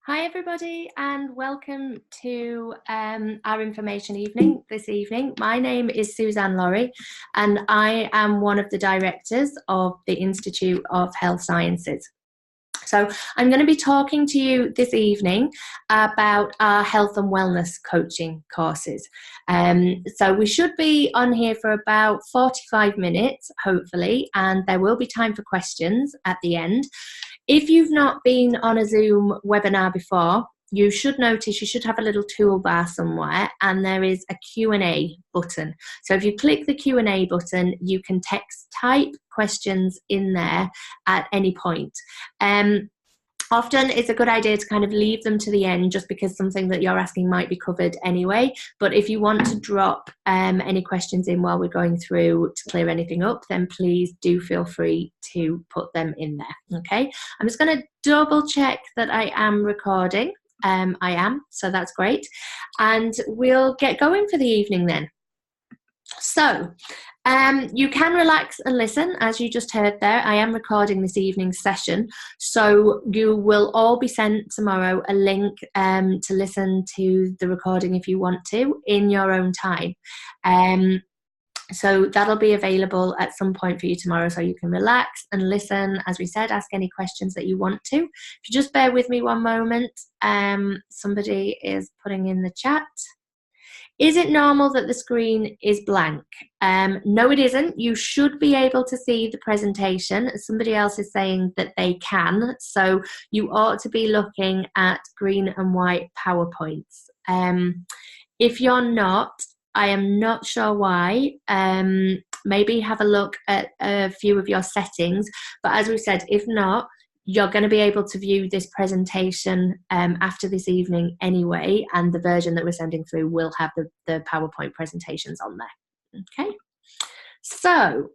Hi, everybody, and welcome to our information evening this evening. My name is Suzanne Laurie, and I am one of the directors of the Institute of Health Sciences. So I'm going to be talking to you this evening about our health and wellness coaching courses. So we should be on here for about 45 minutes, hopefully, and there will be time for questions at the end. If you've not been on a Zoom webinar before, you should notice you should have a little toolbar somewhere, and there is a Q&A button. So if you click the Q&A button, you can type questions in there at any point. Often it's a good idea to kind of leave them to the end, just because something that you're asking might be covered anyway. But if you want to drop any questions in while we're going through to clear anything up, then please do feel free to put them in there. Okay, I'm just going to double check that I am recording. I am, so that's great. And we'll get going for the evening then. So you can relax and listen, as you just heard there. I am recording this evening's session, so you will all be sent tomorrow a link to listen to the recording if you want to in your own time. So that'll be available at some point for you tomorrow, so you can relax and listen. As we said, ask any questions that you want to. If you just bear with me one moment, somebody is putting in the chat. Is it normal that the screen is blank? No, it isn't. You should be able to see the presentation. Somebody else is saying that they can. So you ought to be looking at green and white PowerPoints. If you're not, I am not sure why. Maybe have a look at a few of your settings. But as we said, if not, you're going to be able to view this presentation after this evening anyway, and the version that we're sending through will have the PowerPoint presentations on there. Okay, so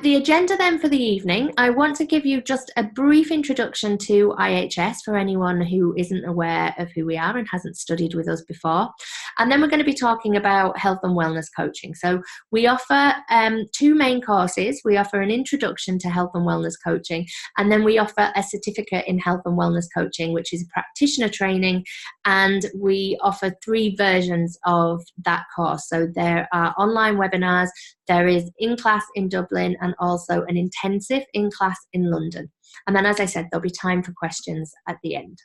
the agenda then for the evening, I want to give you just a brief introduction to IHS for anyone who isn't aware of who we are and hasn't studied with us before. And then we're going to be talking about health and wellness coaching. So we offer two main courses. We offer an introduction to health and wellness coaching, and then we offer a certificate in health and wellness coaching, which is practitioner training, and we offer 3 versions of that course. So there are online webinars, there is in-class in Dublin, and also an intensive in-class in London. And then, as I said, there'll be time for questions at the end.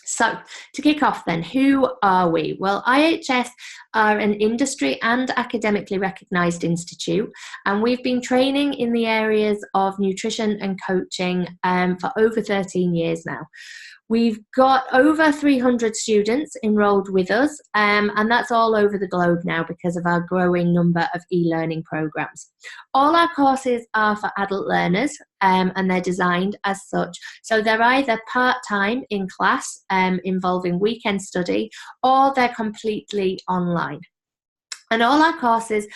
So to kick off then, who are we? Well, IHS are an industry and academically recognised institute, and we've been training in the areas of nutrition and coaching for over 13 years now. We've got over 300 students enrolled with us, and that's all over the globe now because of our growing number of e-learning programs. All our courses are for adult learners, and they're designed as such. So they're either part-time in class, involving weekend study, or they're completely online. And all our courses,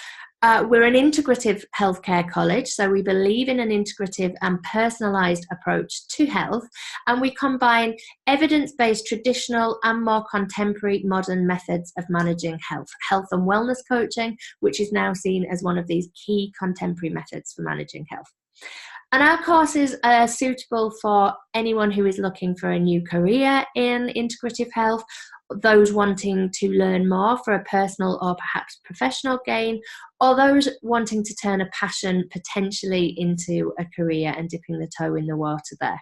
we're an integrative healthcare college, so we believe in an integrative and personalised approach to health, and we combine evidence-based traditional and more contemporary modern methods of managing health and wellness coaching, which is now seen as one of these key contemporary methods for managing health. And our courses are suitable for anyone who is looking for a new career in integrative health, those wanting to learn more for a personal or perhaps professional gain, or those wanting to turn a passion potentially into a career and dipping the toe in the water there.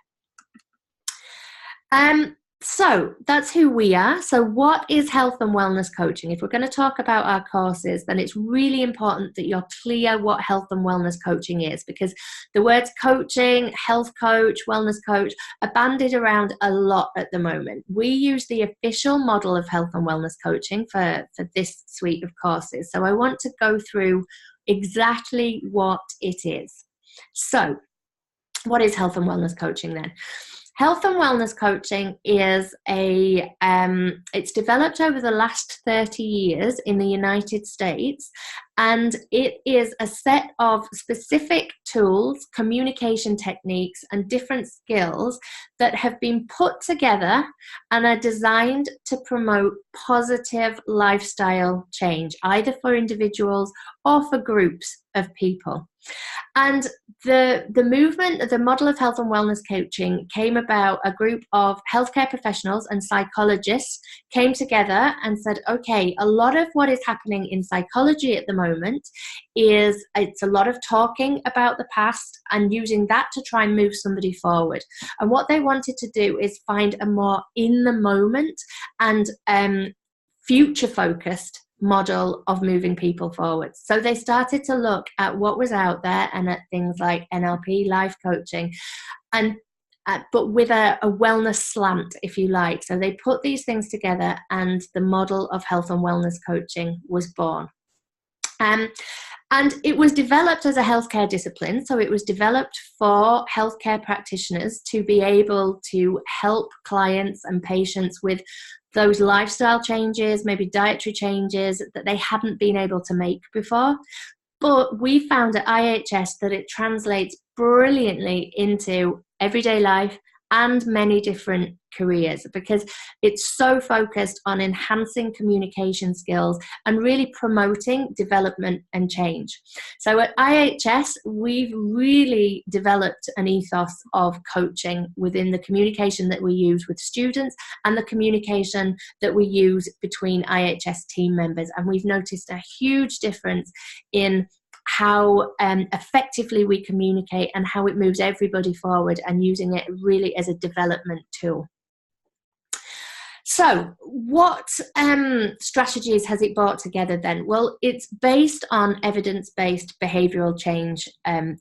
So that's who we are. So what is health and wellness coaching? If we're going to talk about our courses, then it's really important that you're clear what health and wellness coaching is, because the words coaching, health coach, wellness coach are bandied around a lot at the moment. We use the official model of health and wellness coaching for this suite of courses. So I want to go through exactly what it is. So what is health and wellness coaching then? Health and wellness coaching is it's developed over the last 30 years in the United States, and it is a set of specific tools, communication techniques, and different skills that have been put together and are designed to promote positive lifestyle change, either for individuals or for groups of people. And the movement, the model of health and wellness coaching came about. A group of healthcare professionals and psychologists came together and said, okay, a lot of what is happening in psychology at the moment is it's a lot of talking about the past and using that to try and move somebody forward. And what they wanted to do is find a more in the moment and future focused model of moving people forward. So they started to look at what was out there and at things like NLP, life coaching, and but with a wellness slant, if you like. So they put these things together and the model of health and wellness coaching was born. And it was developed as a healthcare discipline. So it was developed for healthcare practitioners to be able to help clients and patients with those lifestyle changes, maybe dietary changes that they hadn't been able to make before. But we found at IHS that it translates brilliantly into everyday life and many different careers, because it's so focused on enhancing communication skills and really promoting development and change. So at IHS, we've really developed an ethos of coaching within the communication that we use with students and the communication that we use between IHS team members. And we've noticed a huge difference in how effectively we communicate and how it moves everybody forward, and using it really as a development tool. So what strategies has it brought together then? Well, it's based on evidence-based behavioural change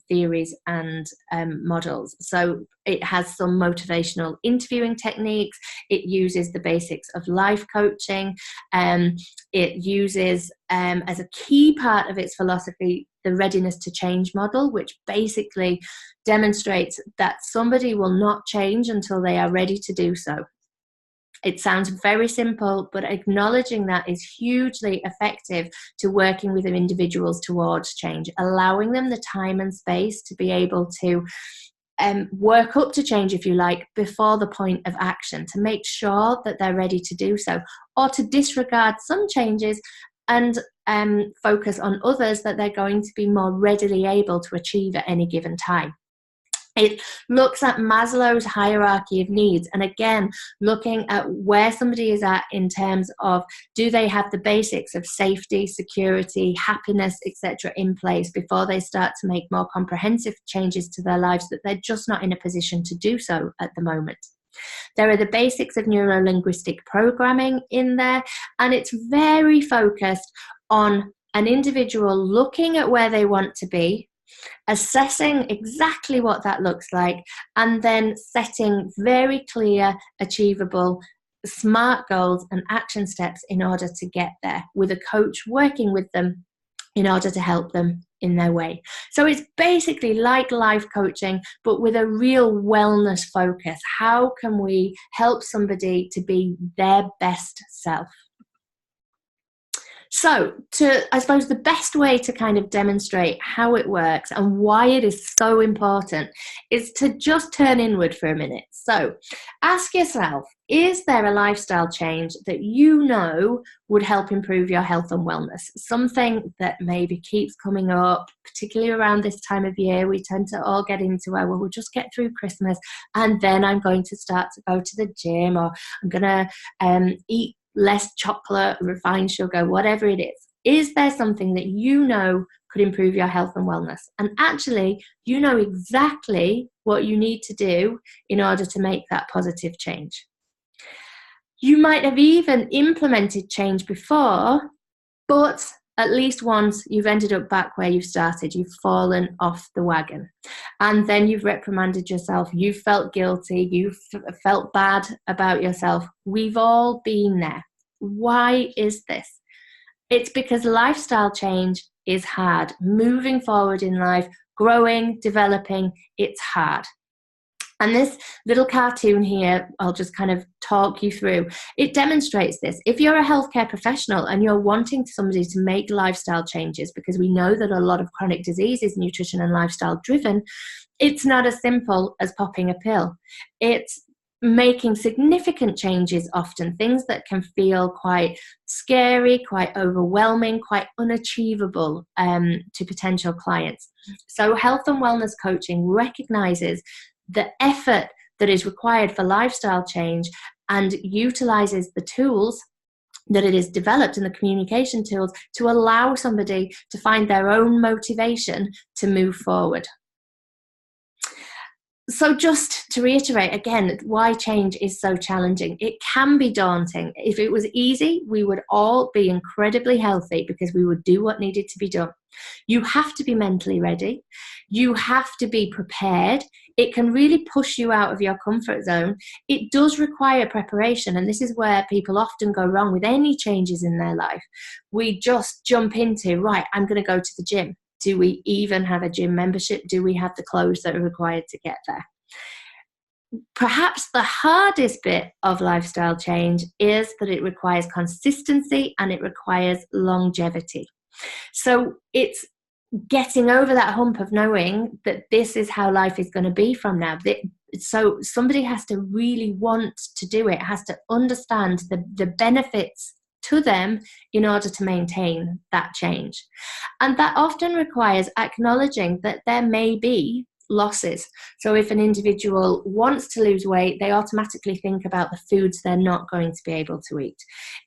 theories and models. So it has some motivational interviewing techniques. It uses the basics of life coaching. It uses, as a key part of its philosophy, the readiness to change model, which basically demonstrates that somebody will not change until they are ready to do so. It sounds very simple, but acknowledging that is hugely effective to working with individuals towards change, allowing them the time and space to be able to work up to change, if you like, before the point of action, to make sure that they're ready to do so, or to disregard some changes and focus on others that they're going to be more readily able to achieve at any given time. It looks at Maslow's hierarchy of needs, and again, looking at where somebody is at in terms of, do they have the basics of safety, security, happiness, etc. in place before they start to make more comprehensive changes to their lives that they're just not in a position to do so at the moment. There are the basics of neuro-linguistic programming in there, and it's very focused on an individual looking at where they want to be, assessing exactly what that looks like, and then setting very clear, achievable, smart goals and action steps in order to get there, with a coach working with them in order to help them in their way. So it's basically like life coaching, but with a real wellness focus. How can we help somebody to be their best self? So, I suppose the best way to kind of demonstrate how it works and why it is so important is to just turn inward for a minute. So, ask yourself, is there a lifestyle change that you know would help improve your health and wellness? Something that maybe keeps coming up, particularly around this time of year. We tend to all get into, well, we'll just get through Christmas and then I'm going to start to go to the gym, or I'm going to eat less chocolate, refined sugar, whatever it is. Is there something that you know could improve your health and wellness? And actually, you know exactly what you need to do in order to make that positive change. You might have even implemented change before, but at least once you've ended up back where you've started. You've fallen off the wagon. And then you've reprimanded yourself. You've felt guilty. You've felt bad about yourself. We've all been there. Why is this? It's because lifestyle change is hard. Moving forward in life, growing, developing, it's hard. And this little cartoon here, I'll just kind of talk you through. It demonstrates this. If you're a healthcare professional and you're wanting somebody to make lifestyle changes, because we know that a lot of chronic disease is nutrition and lifestyle driven, it's not as simple as popping a pill. It's making significant changes, often things that can feel quite scary, quite overwhelming, quite unachievable to potential clients. So health and wellness coaching recognizes the effort that is required for lifestyle change and utilizes the tools that it is developed in the communication tools to allow somebody to find their own motivation to move forward. So just to reiterate again, why change is so challenging. It can be daunting. If it was easy, we would all be incredibly healthy because we would do what needed to be done. You have to be mentally ready. You have to be prepared. It can really push you out of your comfort zone. It does require preparation, and this is where people often go wrong with any changes in their life. We just jump into, right, I'm going to go to the gym. Do we even have a gym membership? Do we have the clothes that are required to get there? Perhaps the hardest bit of lifestyle change is that it requires consistency and it requires longevity. So it's getting over that hump of knowing that this is how life is going to be from now. So somebody has to really want to do it, has to understand the benefits to them in order to maintain that change. And that often requires acknowledging that there may be losses. So if an individual wants to lose weight, they automatically think about the foods they're not going to be able to eat.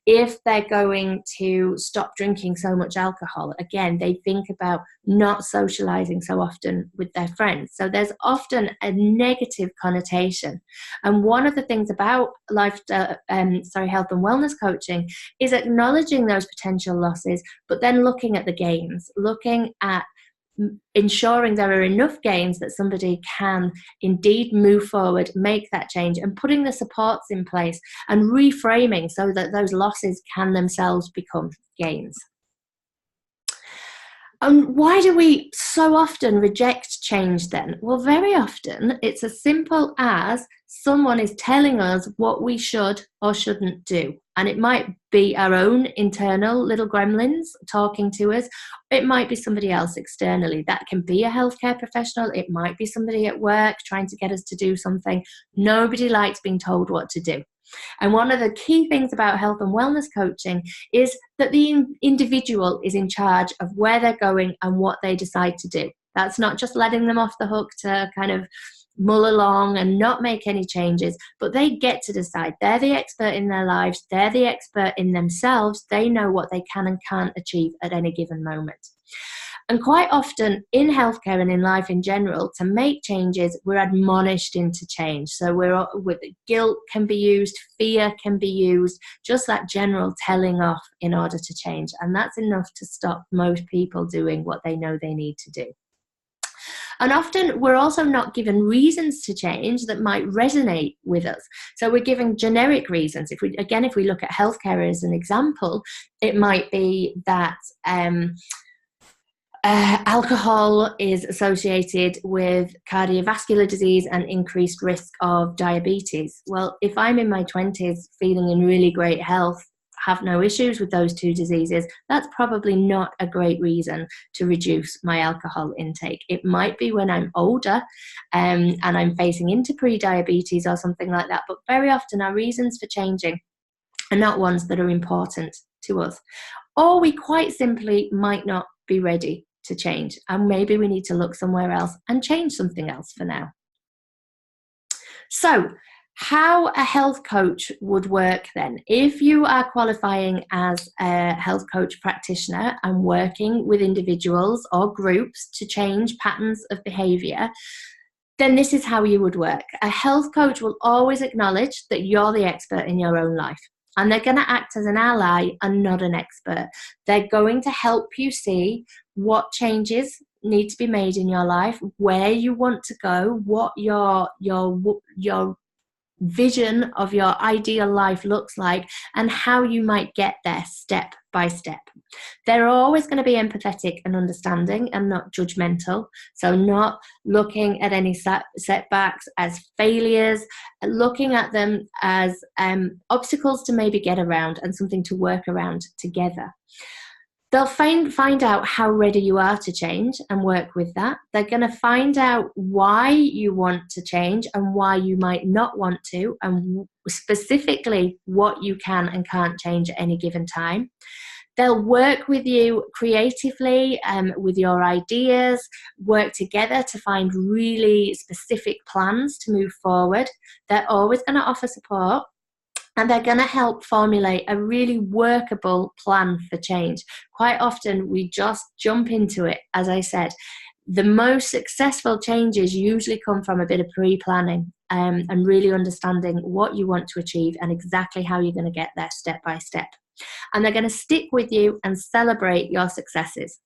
If they're going to stop drinking so much alcohol, again, they think about not socializing so often with their friends. So there's often a negative connotation. And one of the things about health and wellness coaching is acknowledging those potential losses, but then looking at the gains, looking at ensuring there are enough gains that somebody can indeed move forward, make that change, and putting the supports in place and reframing so that those losses can themselves become gains. And why do we so often reject change then? Well, very often it's as simple as someone is telling us what we should or shouldn't do. And it might be our own internal little gremlins talking to us. It might be somebody else externally. That can be a healthcare professional. It might be somebody at work trying to get us to do something. Nobody likes being told what to do. And one of the key things about health and wellness coaching is that the individual is in charge of where they're going and what they decide to do. That's not just letting them off the hook to kind of mull along and not make any changes, but they get to decide. They're the expert in their lives. They're the expert in themselves. They know what they can and can't achieve at any given moment. And quite often in healthcare and in life in general, to make changes, we're admonished into change. So with guilt can be used, fear can be used, just that general telling off in order to change. And that's enough to stop most people doing what they know they need to do. And often we're also not given reasons to change that might resonate with us. So we're given generic reasons. If we look at healthcare as an example, it might be that alcohol is associated with cardiovascular disease and increased risk of diabetes. Well, if I'm in my 20s feeling in really great health, have no issues with those two diseases, that's probably not a great reason to reduce my alcohol intake. It might be when I'm older and I'm facing into pre-diabetes or something like that, but very often our reasons for changing are not ones that are important to us. Or we quite simply might not be ready to change, and maybe we need to look somewhere else and change something else for now. So how a health coach would work then? If you are qualifying as a health coach practitioner and working with individuals or groups to change patterns of behavior, then this is how you would work. A health coach will always acknowledge that you're the expert in your own life. And they're going to act as an ally and not an expert. They're going to help you see what changes need to be made in your life, where you want to go, what your vision of your ideal life looks like, and how you might get there step by step. They're always going to be empathetic and understanding and not judgmental. So not looking at any setbacks as failures, looking at them as obstacles to maybe get around and something to work around together. They'll find out how ready you are to change and work with that. They're going to find out why you want to change and why you might not want to, and specifically what you can and can't change at any given time. They'll work with you creatively with your ideas, work together to find really specific plans to move forward. They're always going to offer support. And they're going to help formulate a really workable plan for change. Quite often, we just jump into it. As I said, the most successful changes usually come from a bit of pre-planning and really understanding what you want to achieve and exactly how you're going to get there step by step. And they're going to stick with you and celebrate your successes.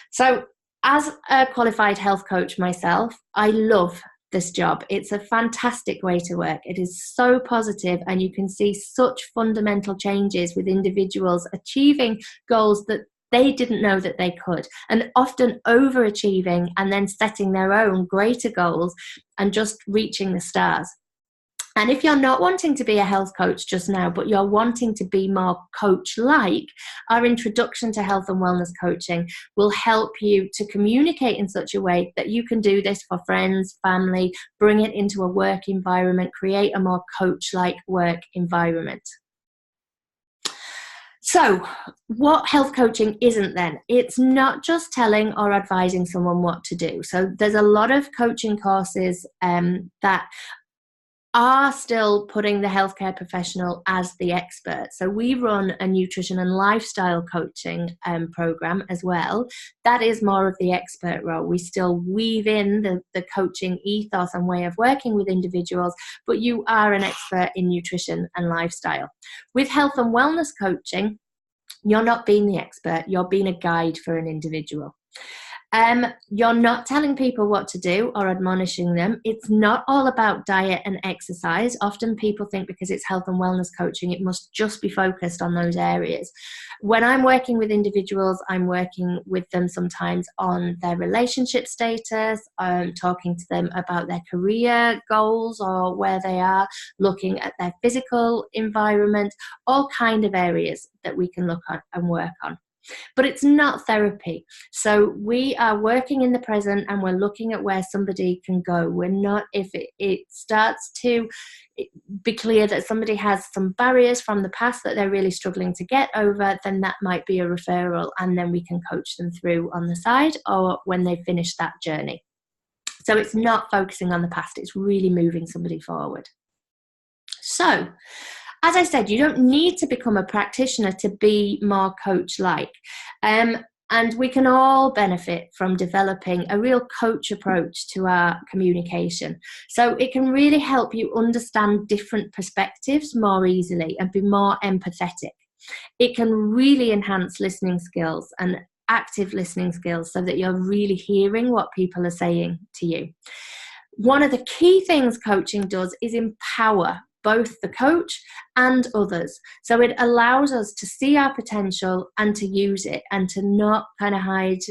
So, as a qualified health coach myself, I love this job. It's a fantastic way to work. It is so positive, and you can see such fundamental changes with individuals achieving goals that they didn't know that they could, and often overachieving and then setting their own greater goals and just reaching the stars. And if you're not wanting to be a health coach just now, but you're wanting to be more coach-like, our introduction to health and wellness coaching will help you to communicate in such a way that you can do this for friends, family, bring it into a work environment, create a more coach-like work environment. So what health coaching isn't then? It's not just telling or advising someone what to do. So there's a lot of coaching courses that are still putting the healthcare professional as the expert. So we run a nutrition and lifestyle coaching program as well. That is more of the expert role. We still weave in the coaching ethos and way of working with individuals, but you are an expert in nutrition and lifestyle. With health and wellness coaching, you're not being the expert, you're being a guide for an individual. You're not telling people what to do or admonishing them. It's not all about diet and exercise. Often people think because it's health and wellness coaching, it must just be focused on those areas. When I'm working with individuals, I'm working with them sometimes on their relationship status, talking to them about their career goals or where they are, looking at their physical environment, all kind of areas that we can look at and work on. But it's not therapy. So we are working in the present and we're looking at where somebody can go. We're not, if it starts to be clear that somebody has some barriers from the past that they're really struggling to get over, then that might be a referral, and then we can coach them through on the side or when they finish that journey. So it's not focusing on the past, it's really moving somebody forward. So, as I said, you don't need to become a practitioner to be more coach-like. And we can all benefit from developing a real coach approach to our communication. So it can really help you understand different perspectives more easily and be more empathetic. It can really enhance listening skills and active listening skills so that you're really hearing what people are saying to you. One of the key things coaching does is empower both the coach and others. So it allows us to see our potential and to use it, and to not kind of hide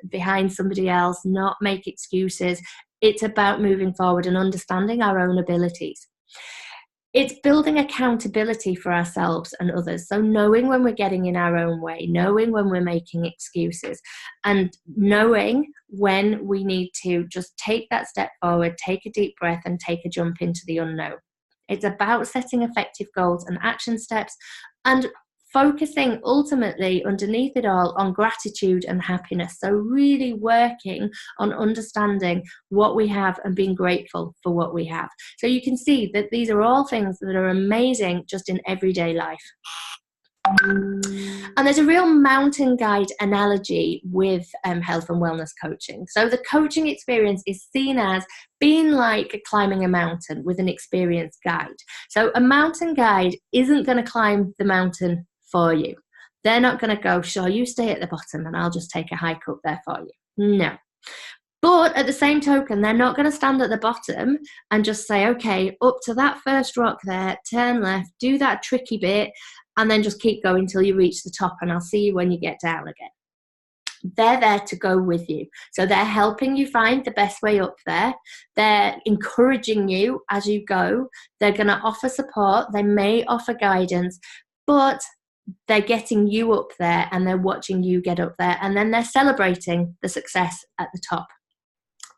behind somebody else, not make excuses. It's about moving forward and understanding our own abilities. It's building accountability for ourselves and others. So knowing when we're getting in our own way, knowing when we're making excuses, and knowing when we need to just take that step forward, take a deep breath and take a jump into the unknown. It's about setting effective goals and action steps and focusing ultimately underneath it all on gratitude and happiness. So really working on understanding what we have and being grateful for what we have. So you can see that these are all things that are amazing just in everyday life. And there's a real mountain guide analogy with health and wellness coaching. So the coaching experience is seen as being like climbing a mountain with an experienced guide. So a mountain guide isn't going to climb the mountain for you. They're not going to go, sure, you stay at the bottom and I'll just take a hike up there for you. No. But at the same token, they're not going to stand at the bottom and just say, okay, up to that first rock there, turn left, do that tricky bit, and then just keep going till you reach the top, and I'll see you when you get down again. They're there to go with you. So they're helping you find the best way up there. They're encouraging you as you go. They're going to offer support. They may offer guidance, but they're getting you up there and they're watching you get up there, and then they're celebrating the success at the top.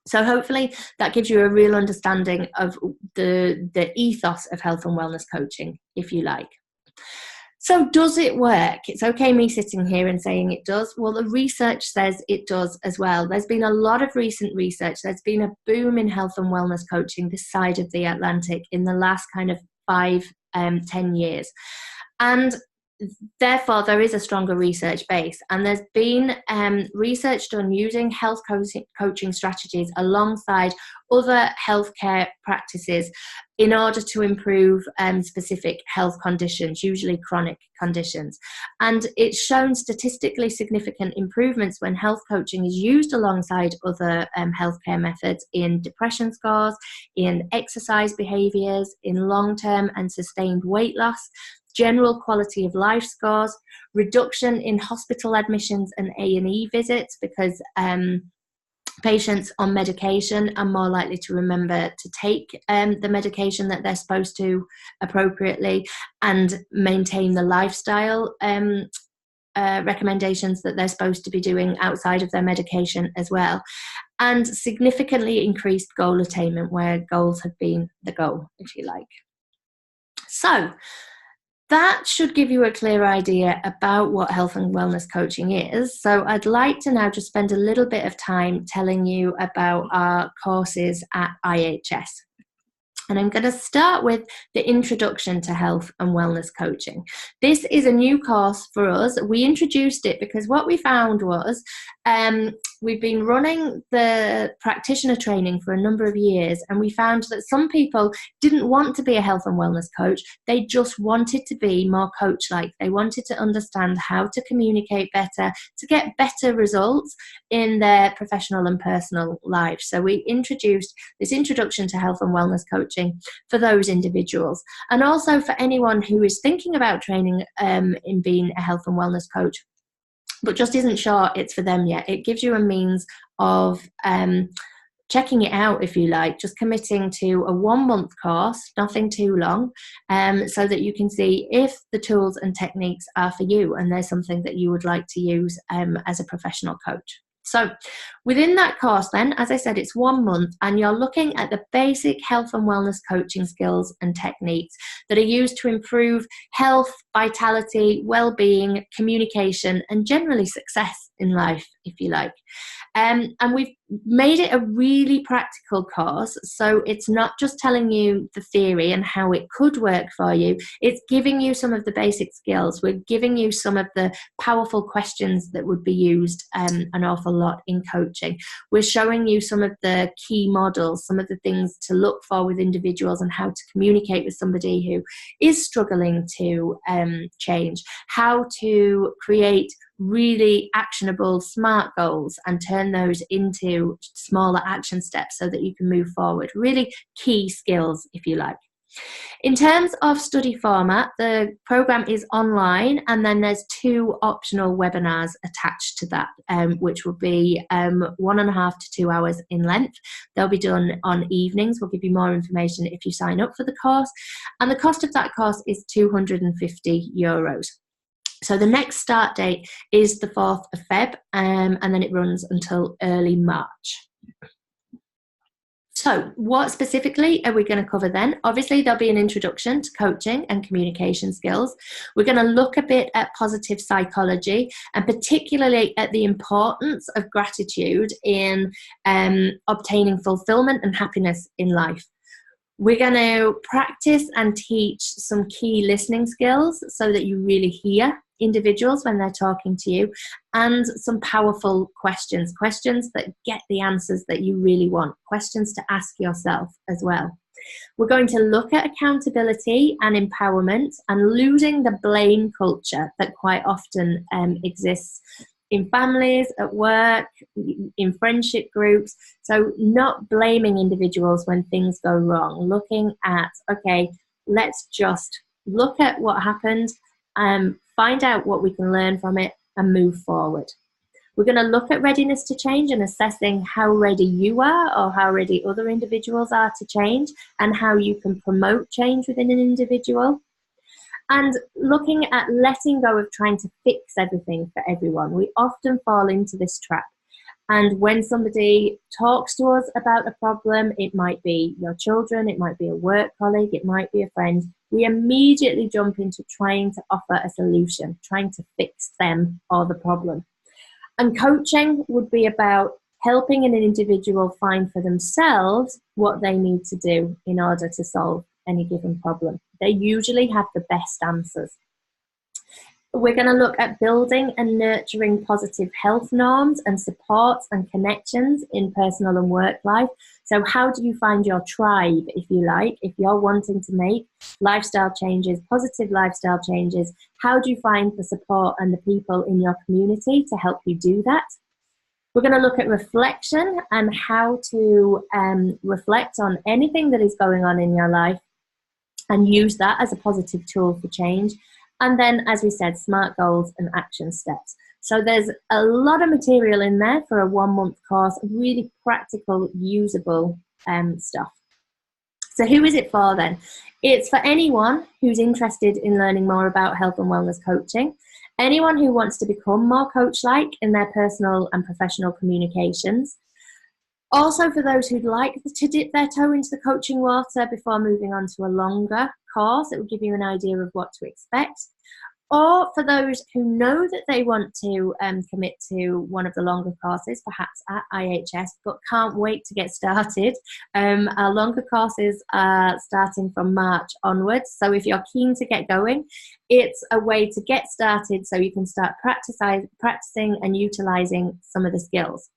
So hopefully that gives you a real understanding of the ethos of health and wellness coaching, if you like. So does it work? It's okay me sitting here and saying it does. Well, the research says it does as well. There's been a lot of recent research. There's been a boom in health and wellness coaching this side of the Atlantic in the last kind of 5-10 years. And therefore, there is a stronger research base, and there's been research done using health coaching strategies alongside other healthcare practices in order to improve specific health conditions, usually chronic conditions. And it's shown statistically significant improvements when health coaching is used alongside other healthcare methods in depression scores, in exercise behaviours, in long-term and sustained weight loss, general quality of life scores, reduction in hospital admissions and A&E visits, because patients on medication are more likely to remember to take the medication that they're supposed to appropriately and maintain the lifestyle recommendations that they're supposed to be doing outside of their medication as well, and significantly increased goal attainment where goals have been the goal, if you like. So that should give you a clear idea about what health and wellness coaching is. So I'd like to now just spend a little bit of time telling you about our courses at IHS. And I'm going to start with the Introduction to Health and Wellness Coaching. This is a new course for us. We introduced it because what we found was we've been running the practitioner training for a number of years, and we found that some people didn't want to be a health and wellness coach. They just wanted to be more coach-like. They wanted to understand how to communicate better, to get better results in their professional and personal lives. So we introduced this Introduction to Health and Wellness Coaching for those individuals, and also for anyone who is thinking about training in being a health and wellness coach but just isn't sure it's for them yet. It gives you a means of checking it out, if you like, just committing to a 1-month course, nothing too long, so that you can see if the tools and techniques are for you and there's something that you would like to use as a professional coach. So within that course then, as I said, it's 1 month, and you're looking at the basic health and wellness coaching skills and techniques that are used to improve health, vitality, well-being, communication, and generally success in life, if you like. And we've made it a really practical course, so it's not just telling you the theory and how it could work for you, it's giving you some of the basic skills. We're giving you some of the powerful questions that would be used an awful lot in coaching. We're showing you some of the key models, some of the things to look for with individuals and how to communicate with somebody who is struggling to change, how to create really actionable SMART goals and turn those into smaller action steps so that you can move forward. Really key skills, if you like. In terms of study format, the program is online, and then there's 2 optional webinars attached to that, which will be 1.5 to 2 hours in length. They'll be done on evenings. We'll give you more information if you sign up for the course. And the cost of that course is €250. So the next start date is the 4th of Feb, and then it runs until early March. So what specifically are we going to cover then? Obviously, there'll be an introduction to coaching and communication skills. We're going to look a bit at positive psychology, and particularly at the importance of gratitude in obtaining fulfillment and happiness in life. We're going to practice and teach some key listening skills so that you really hear individuals when they're talking to you, and some powerful questions that get the answers that you really want, questions to ask yourself as well. We're going to look at accountability and empowerment and losing the blame culture that quite often exists in families, at work, in friendship groups. So not blaming individuals when things go wrong, looking at, okay, let's just look at what happened, find out what we can learn from it and move forward. We're going to look at readiness to change and assessing how ready you are or how ready other individuals are to change, and how you can promote change within an individual. And looking at letting go of trying to fix everything for everyone, we often fall into this trap. And when somebody talks to us about a problem, it might be your children, it might be a work colleague, it might be a friend, we immediately jump into trying to offer a solution, trying to fix them or the problem. And coaching would be about helping an individual find for themselves what they need to do in order to solve any given problem. They usually have the best answers. We're going to look at building and nurturing positive health norms and supports and connections in personal and work life. So how do you find your tribe, if you like, if you're wanting to make lifestyle changes, positive lifestyle changes? How do you find the support and the people in your community to help you do that? We're going to look at reflection and how to reflect on anything that is going on in your life and use that as a positive tool for change. And then, as we said, SMART goals and action steps. So there's a lot of material in there for a 1-month course, really practical, usable stuff. So who is it for then? It's for anyone who's interested in learning more about health and wellness coaching, anyone who wants to become more coach-like in their personal and professional communications. Also for those who'd like to dip their toe into the coaching water before moving on to a longer course, it will give you an idea of what to expect. Or for those who know that they want to commit to one of the longer courses, perhaps at IHS, but can't wait to get started. Our longer courses are starting from March onwards. So if you're keen to get going, it's a way to get started so you can start practicing and utilizing some of the skills.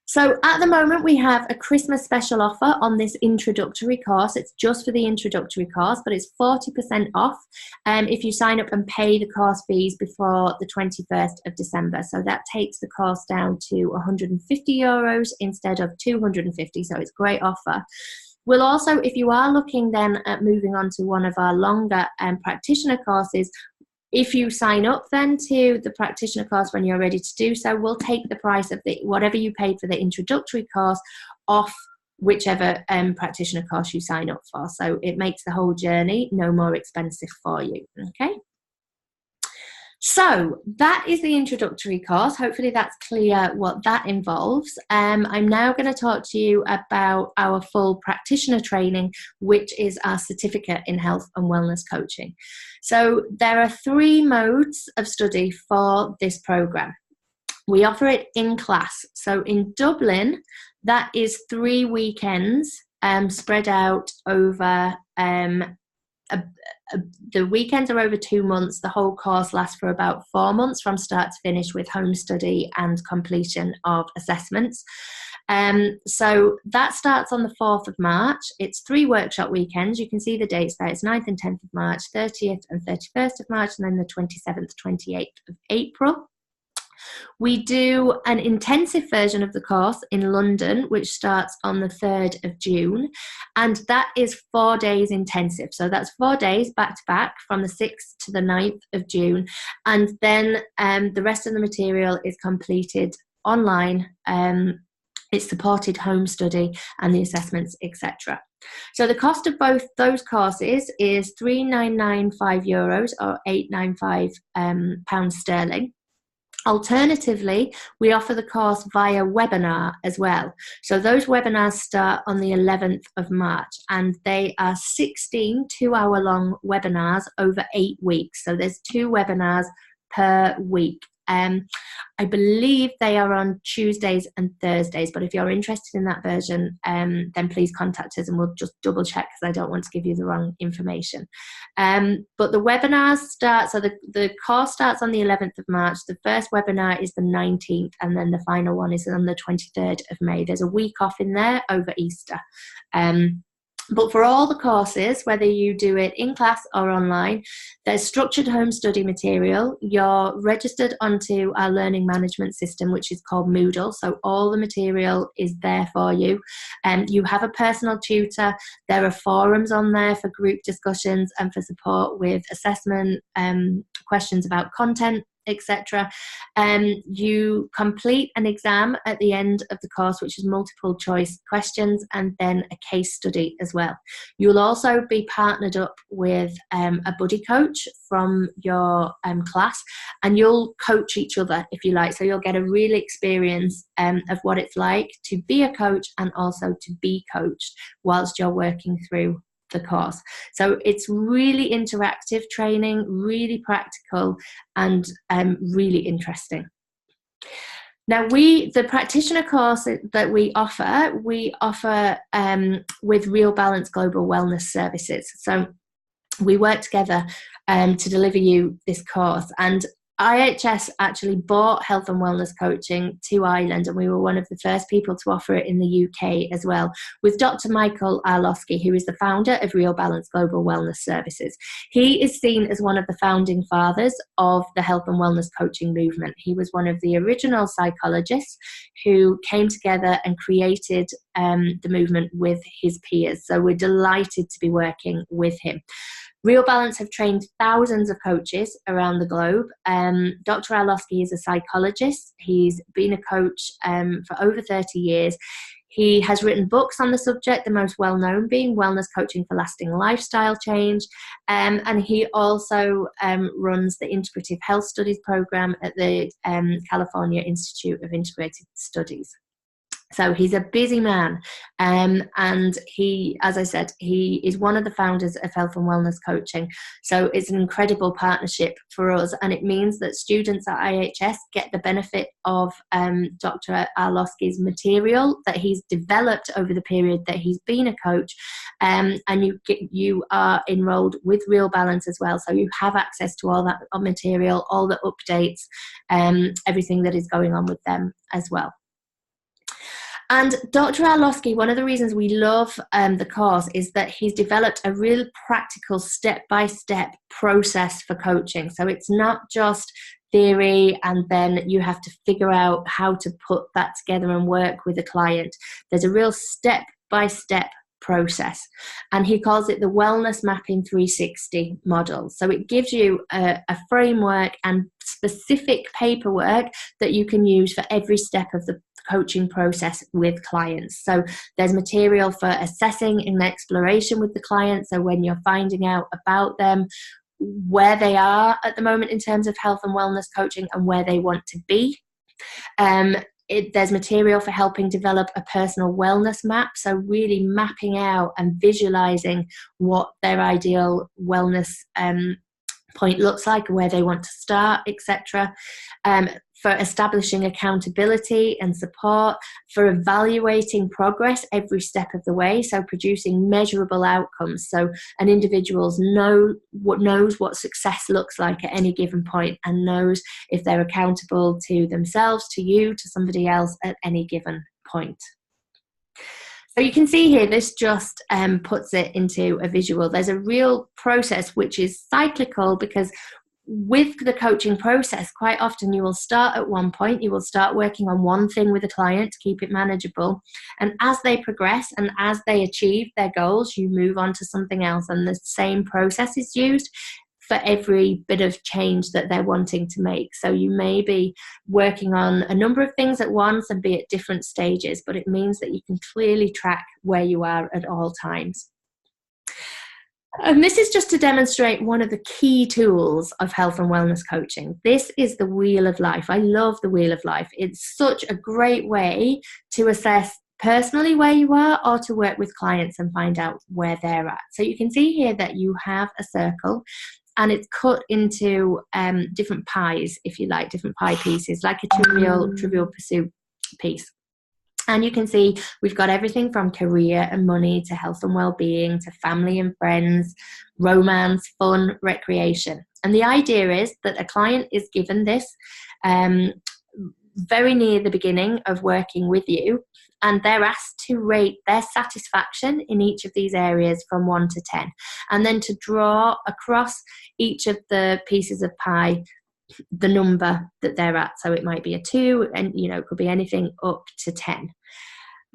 So at the moment, we have a Christmas special offer on this introductory course. It's just for the introductory course, but it's 40% off if you sign up and pay the course fees before the 21st of December. So that takes the course down to €150 instead of 250. So it's a great offer. We'll also, if you are looking then at moving on to one of our longer practitioner courses, if you sign up then to the practitioner course when you're ready to do so, we'll take the price of whatever you paid for the introductory course off whichever practitioner course you sign up for. So it makes the whole journey no more expensive for you. Okay. So that is the introductory course. Hopefully that's clear what that involves. I'm now going to talk to you about our full practitioner training, which is our certificate in health and wellness coaching. So there are 3 modes of study for this program. We offer it in class. So in Dublin, that is 3 weekends spread out over the weekends are over 2 months. The whole course lasts for about 4 months from start to finish with home study and completion of assessments. So that starts on the 4th of March. It's 3 workshop weekends. You can see the dates there. It's 9th and 10th of March, 30th and 31st of March, and then the 27th, 28th of April. We do an intensive version of the course in London, which starts on the 3rd of June, and that is 4 days intensive. So that's 4 days back to back from the 6th to the 9th of June, and then the rest of the material is completed online. It's supported home study and the assessments, etc. So the cost of both those courses is €3,995 or £895 pounds sterling. Alternatively, we offer the course via webinar as well. So those webinars start on the 11th of March, and they are 16 2-hour-long webinars over 8 weeks. So there's 2 webinars per week. I believe they are on Tuesdays and Thursdays, but if you're interested in that version, then please contact us and we'll just double check because I don't want to give you the wrong information. But the webinars start, so the course starts on the 11th of March. The first webinar is the 19th, and then the final one is on the 23rd of May. There's a week off in there over Easter. But for all the courses, whether you do it in class or online, there's structured home study material. You're registered onto our learning management system, which is called Moodle. So all the material is there for you. You have a personal tutor. There are forums on there for group discussions and for support with assessment, questions about content, etc. You complete an exam at the end of the course, which is multiple choice questions, and then a case study as well. You'll also be partnered up with a buddy coach from your class, and you'll coach each other if you like. So you'll get a real experience of what it's like to be a coach and also to be coached whilst you're working through the course. So it's really interactive training, really practical, and really interesting. Now, the practitioner course that we offer with Real Balance Global Wellness Services. So we work together to deliver you this course, and IHS actually bought health and wellness coaching to Ireland, and we were one of the first people to offer it in the UK as well, with Dr. Michael Arlosky, who is the founder of Real Balance Global Wellness Services. He is seen as one of the founding fathers of the health and wellness coaching movement. He was one of the original psychologists who came together and created the movement with his peers. So we're delighted to be working with him. Real Balance have trained thousands of coaches around the globe. Dr. Arlosky is a psychologist. He's been a coach for over 30 years. He has written books on the subject, the most well-known being Wellness Coaching for Lasting Lifestyle Change. And he also runs the Integrative Health Studies program at the California Institute of Integrated Studies. So he's a busy man, and he, as I said, he is one of the founders of Health and Wellness Coaching. So it's an incredible partnership for us, and it means that students at IHS get the benefit of Dr. Arlosky's material that he's developed over the period that he's been a coach, and you are enrolled with Real Balance as well. So you have access to all that material, all the updates, everything that is going on with them as well. And Dr. Arlosky, one of the reasons we love the course is that he's developed a real practical step-by-step process for coaching. So it's not just theory and then you have to figure out how to put that together and work with a client. There's a real step-by-step process, and he calls it the Wellness Mapping 360 model. So it gives you a framework and specific paperwork that you can use for every step of the coaching process with clients. So there's material for assessing and exploration with the client. So when you're finding out about them, where they are at the moment in terms of health and wellness coaching and where they want to be. There's material for helping develop a personal wellness map, so really mapping out and visualizing what their ideal wellness point looks like, where they want to start, etc. For establishing accountability and support, for evaluating progress every step of the way, so producing measurable outcomes, so an individual knows what success looks like at any given point and knows if they're accountable to themselves, to you, to somebody else at any given point. So you can see here, this just puts it into a visual. There's a real process which is cyclical, because with the coaching process, quite often you will start at one point, you will start working on one thing with a client to keep it manageable. And as they progress and as they achieve their goals, you move on to something else. And the same process is used for every bit of change that they're wanting to make. So you may be working on a number of things at once and be at different stages, but it means that you can clearly track where you are at all times. And this is just to demonstrate one of the key tools of health and wellness coaching. This is the Wheel of Life. I love the Wheel of Life. It's such a great way to assess personally where you are, or to work with clients and find out where they're at. So you can see here that you have a circle, and it's cut into different pies, if you like, different pie pieces, like a Trivial Pursuit piece. And you can see we've got everything from career and money to health and well-being to family and friends, romance, fun, recreation. And the idea is that a client is given this very near the beginning of working with you, and they're asked to rate their satisfaction in each of these areas from 1 to 10, and then to draw across each of the pieces of pie the number that they're at. So it might be a 2, and it could be anything up to 10.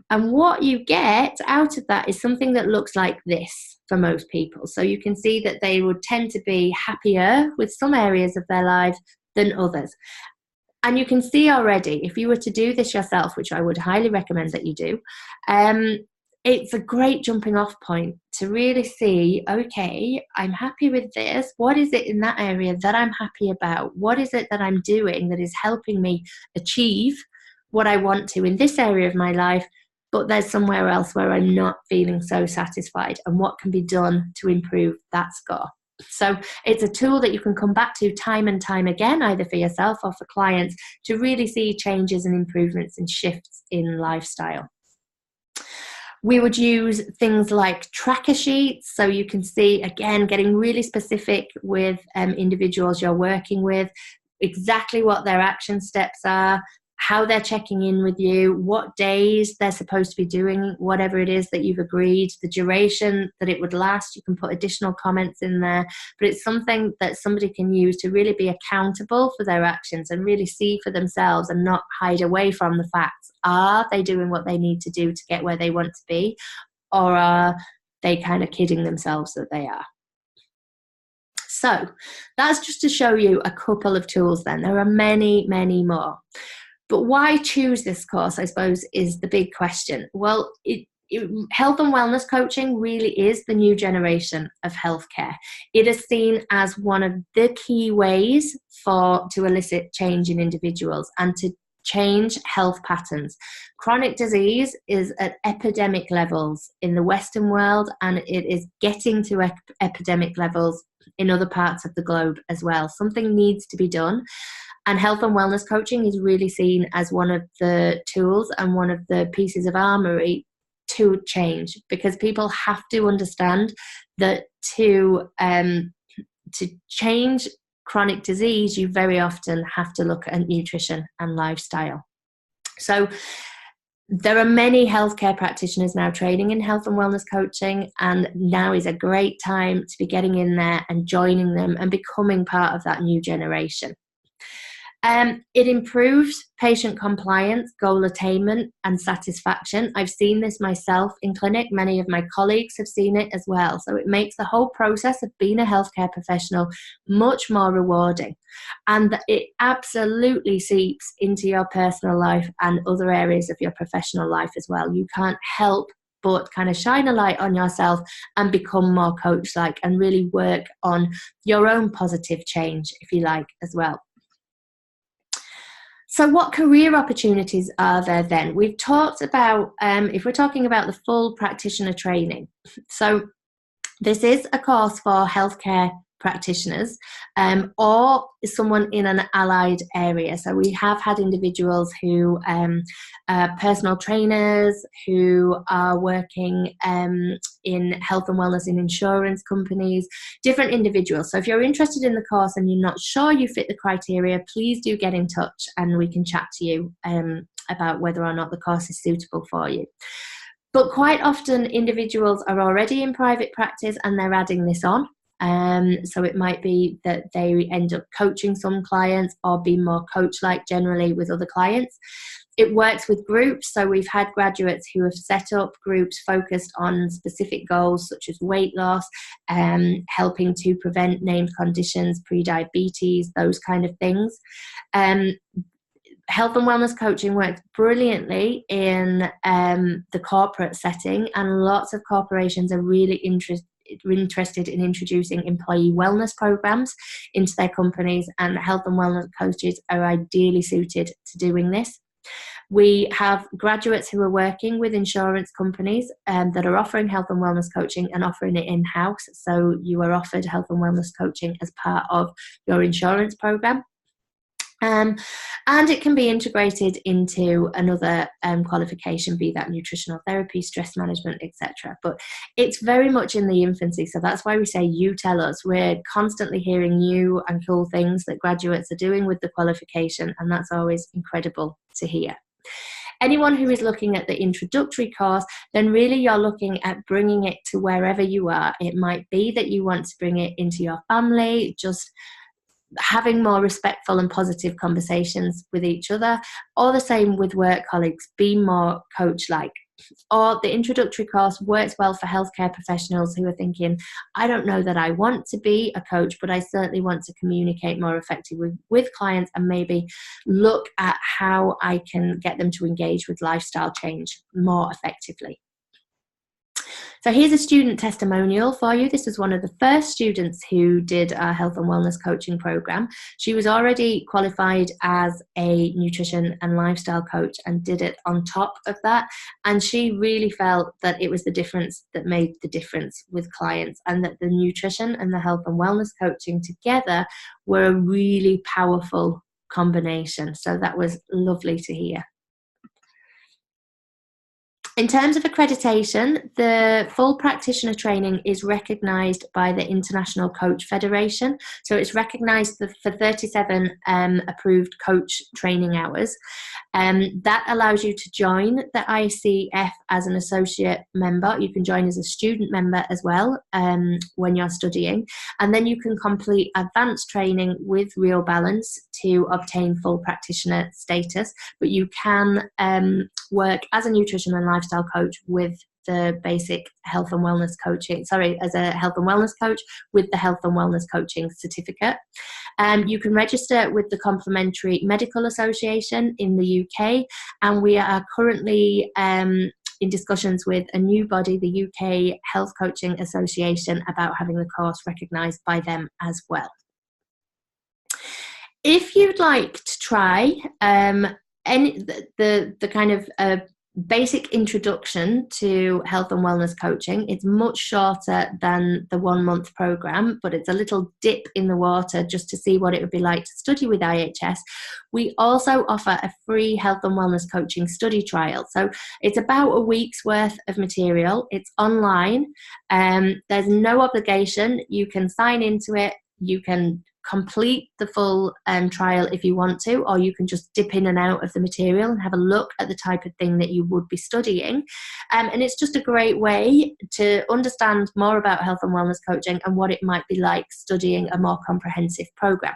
And what you get out of that is something that looks like this for most people. So you can see that they would tend to be happier with some areas of their life, than others. And you can see already, if you were to do this yourself, which I would highly recommend that you do, it's a great jumping off point to really see, okay, I'm happy with this. What is it in that area that I'm happy about? What is it that I'm doing that is helping me achieve what I want to in this area of my life, but there's somewhere else where I'm not feeling so satisfied, and what can be done to improve that score? So it's a tool that you can come back to time and time again, either for yourself or for clients, to really see changes and improvements and shifts in lifestyle. We would use things like tracker sheets, so you can see, again, getting really specific with individuals you're working with, exactly what their action steps are, how they're checking in with you, what days they're supposed to be doing whatever it is that you've agreed, the duration that it would last. You can put additional comments in there, but it's something that somebody can use to really be accountable for their actions and really see for themselves and not hide away from the facts. Are they doing what they need to do to get where they want to be, or are they kind of kidding themselves that they are? So that's just to show you a couple of tools then. There are many, many more. But why choose this course, I suppose, is the big question. Well, health and wellness coaching really is the new generation of healthcare. It is seen as one of the key ways to elicit change in individuals and to change health patterns. Chronic disease is at epidemic levels in the Western world, and it is getting to epidemic levels in other parts of the globe as well. Something needs to be done. And health and wellness coaching is really seen as one of the tools and one of the pieces of armory to change, because people have to understand that to change chronic disease, you very often have to look at nutrition and lifestyle. So there are many healthcare practitioners now training in health and wellness coaching, and now is a great time to be getting in there and joining them and becoming part of that new generation. It improves patient compliance, goal attainment, and satisfaction. I've seen this myself in clinic. Many of my colleagues have seen it as well. So it makes the whole process of being a healthcare professional much more rewarding. And it absolutely seeps into your personal life and other areas of your professional life as well. You can't help but kind of shine a light on yourself and become more coach-like and really work on your own positive change, if you like, as well. So what career opportunities are there then? We've talked about, if we're talking about the full practitioner training, so this is a course for healthcare practitioners or someone in an allied area. So we have had individuals who are personal trainers who are working in health and wellness in insurance companies, different individuals. So if you're interested in the course and you're not sure you fit the criteria, please do get in touch and we can chat to you about whether or not the course is suitable for you. But quite often individuals are already in private practice and they're adding this on. So it might be that they end up coaching some clients or being more coach-like generally with other clients. It works with groups. So we've had graduates who have set up groups focused on specific goals such as weight loss, helping to prevent named conditions, pre-diabetes, those kind of things. Health and wellness coaching works brilliantly in the corporate setting, and lots of corporations are really interested in introducing employee wellness programs into their companies, and health and wellness coaches are ideally suited to doing this. We have graduates who are working with insurance companies that are offering health and wellness coaching and offering it in-house. So you are offered health and wellness coaching as part of your insurance program. And it can be integrated into another qualification, be that nutritional therapy, stress management, etc. But it's very much in the infancy. So that's why we say, you tell us. We're constantly hearing new and cool things that graduates are doing with the qualification, and that's always incredible to hear. Anyone who is looking at the introductory course, then really you're looking at bringing it to wherever you are. It might be that you want to bring it into your family, just having more respectful and positive conversations with each other, or the same with work colleagues, be more coach-like. or the introductory course works well for healthcare professionals who are thinking, I don't know that I want to be a coach, but I certainly want to communicate more effectively with clients and maybe look at how I can get them to engage with lifestyle change more effectively. So here's a student testimonial for you. This was one of the first students who did our health and wellness coaching program. She was already qualified as a nutrition and lifestyle coach and did it on top of that. And she really felt that it was the difference that made the difference with clients, and that the nutrition and the health and wellness coaching together were a really powerful combination. So that was lovely to hear. In terms of accreditation, the full practitioner training is recognised by the International Coach Federation. So it's recognised for 37 approved coach training hours. That allows you to join the ICF as an associate member. You can join as a student member as well when you're studying. And then you can complete advanced training with Real Balance to obtain full practitioner status. But you can work as a nutrition and lifestyle coach with the basic health and wellness coaching, as a health and wellness coach with the health and wellness coaching certificate. You can register with the Complementary Medical Association in the UK, and we are currently in discussions with a new body, the UK Health Coaching Association, about having the course recognised by them as well. If you'd like to try the kind of basic introduction to health and wellness coaching, it's much shorter than the 1 month program, but it's a little dip in the water just to see what it would be like to study with IHS. We also offer a free health and wellness coaching study trial. So it's about a week's worth of material. It's online. There's no obligation. You can sign into it. You can complete the full trial if you want to, or you can just dip in and out of the material and have a look at the type of thing that you would be studying. And it's just a great way to understand more about health and wellness coaching and what it might be like studying a more comprehensive program.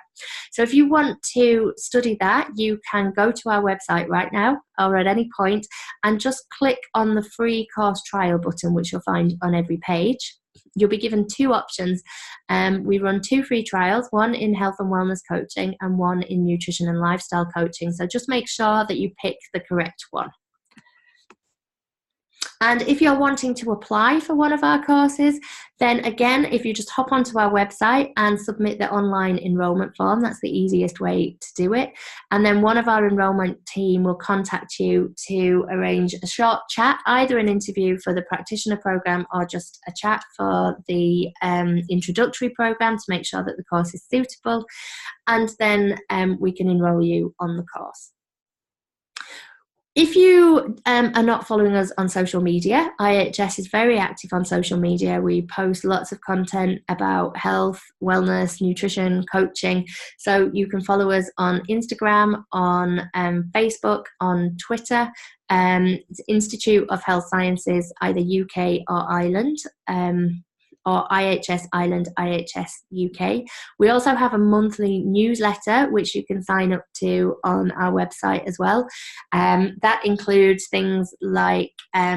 So if you want to study that, you can go to our website right now or at any point and just click on the free course trial button, which you'll find on every page. You'll be given 2 options. We run 2 free trials, one in health and wellness coaching and one in nutrition and lifestyle coaching. So just make sure that you pick the correct one. And if you're wanting to apply for one of our courses, then again, if you just hop onto our website and submit the online enrolment form, that's the easiest way to do it. And then one of our enrolment team will contact you to arrange a short chat, either an interview for the practitioner program or just a chat for the introductory program to make sure that the course is suitable. And then we can enroll you on the course. If you are not following us on social media, IHS is very active on social media. We post lots of content about health, wellness, nutrition, coaching. So you can follow us on Instagram, on Facebook, on Twitter. It's Institute of Health Sciences, either UK or Ireland. Or IHS Ireland, IHS UK. We also have a monthly newsletter which you can sign up to on our website as well. That includes things like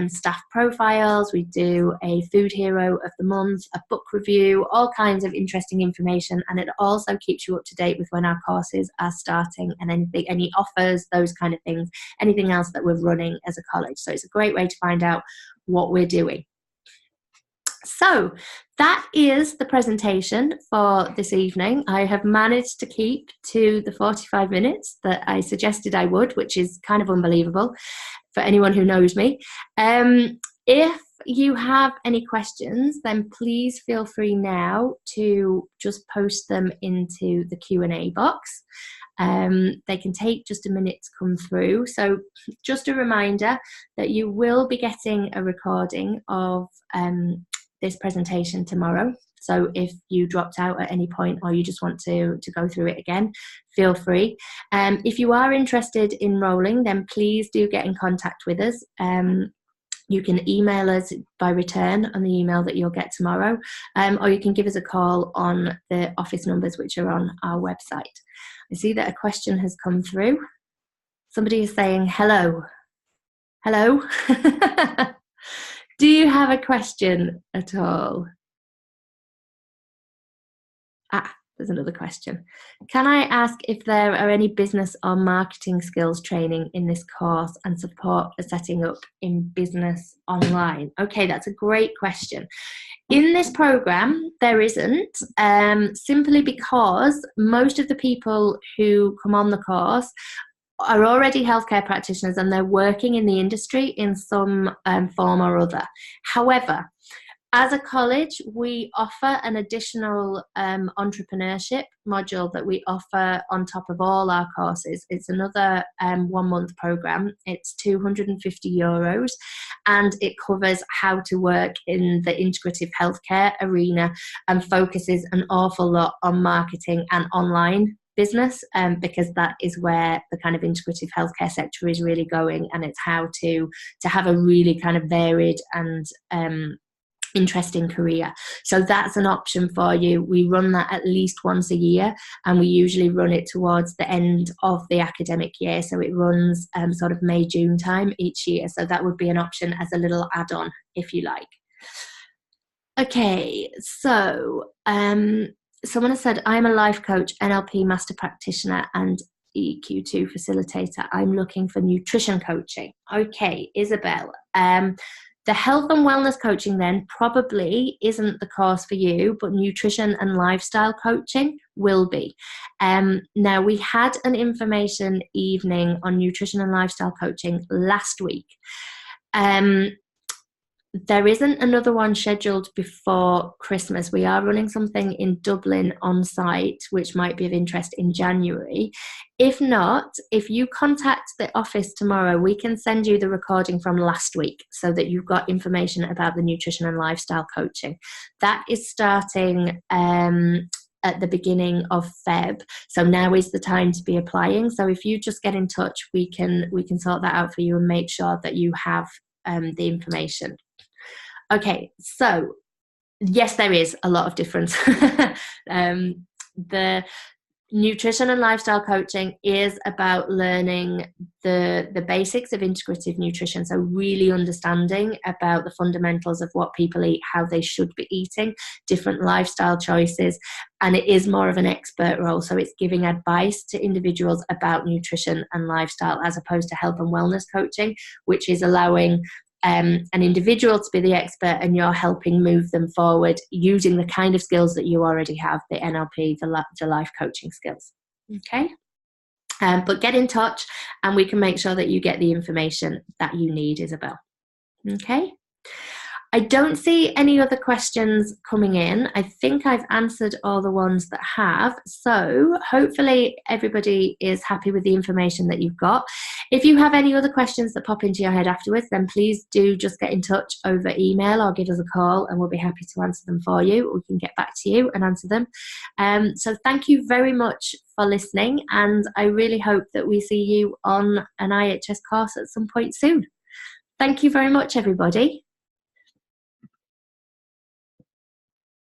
staff profiles. We do a food hero of the month, a book review, all kinds of interesting information, and it also keeps you up to date with when our courses are starting and any offers, those kind of things, anything else that we're running as a college. So it's a great way to find out what we're doing. So that is the presentation for this evening. I have managed to keep to the 45 minutes that I suggested I would, which is kind of unbelievable for anyone who knows me. If you have any questions, then please feel free now to just post them into the Q&A box. They can take just a minute to come through. So just a reminder that you will be getting a recording of this presentation tomorrow. So if you dropped out at any point or you just want to go through it again, feel free. If you are interested in enrolling, then please do get in contact with us. You can email us by return on the email that you'll get tomorrow, or you can give us a call on the office numbers which are on our website. I see that a question has come through. Somebody is saying hello. Hello? Do you have a question at all? There's another question. Can I ask if there are any business or marketing skills training in this course and support for setting up in business online? Okay, that's a great question. In this program, there isn't, simply because most of the people who come on the course are already healthcare practitioners and they're working in the industry in some form or other. However, as a college, we offer an additional entrepreneurship module that we offer on top of all our courses. It's another 1 month program. It's €250 and it covers how to work in the integrative healthcare arena and focuses an awful lot on marketing and online business, because that is where the kind of integrative healthcare sector is really going, and it's how to have a really kind of varied and interesting career. So that's an option for you. We run that at least once a year, and we usually run it towards the end of the academic year. So it runs sort of May, June time each year. So that would be an option as a little add-on, if you like. Okay, so someone has said, I'm a life coach, NLP master practitioner, and EQ2 facilitator. I'm looking for nutrition coaching. Okay, Isabel. The health and wellness coaching then probably isn't the course for you, but nutrition and lifestyle coaching will be. Now, we had an information evening on nutrition and lifestyle coaching last week. There isn't another one scheduled before Christmas. We are running something in Dublin on site, which might be of interest in January. If not, if you contact the office tomorrow, we can send you the recording from last week so that you've got information about the nutrition and lifestyle coaching. That is starting at the beginning of Feb. So now is the time to be applying. So if you just get in touch, we can sort that out for you and make sure that you have the information. Okay, so yes, there is a lot of difference. The nutrition and lifestyle coaching is about learning the basics of integrative nutrition, so really understanding about the fundamentals of what people eat, how they should be eating, different lifestyle choices, and it is more of an expert role, so it's giving advice to individuals about nutrition and lifestyle as opposed to health and wellness coaching, which is allowing an individual to be the expert and you're helping move them forward using the kind of skills that you already have, the NLP, the life coaching skills. Okay? But get in touch and we can make sure that you get the information that you need, Isabel. Okay? I don't see any other questions coming in. I think I've answered all the ones that have. So hopefully everybody is happy with the information that you've got. If you have any other questions that pop into your head afterwards, then please do just get in touch over email or give us a call and we'll be happy to answer them for you. Or we can get back to you and answer them. So thank you very much for listening, and I really hope that we see you on an IHS course at some point soon. Thank you very much, everybody.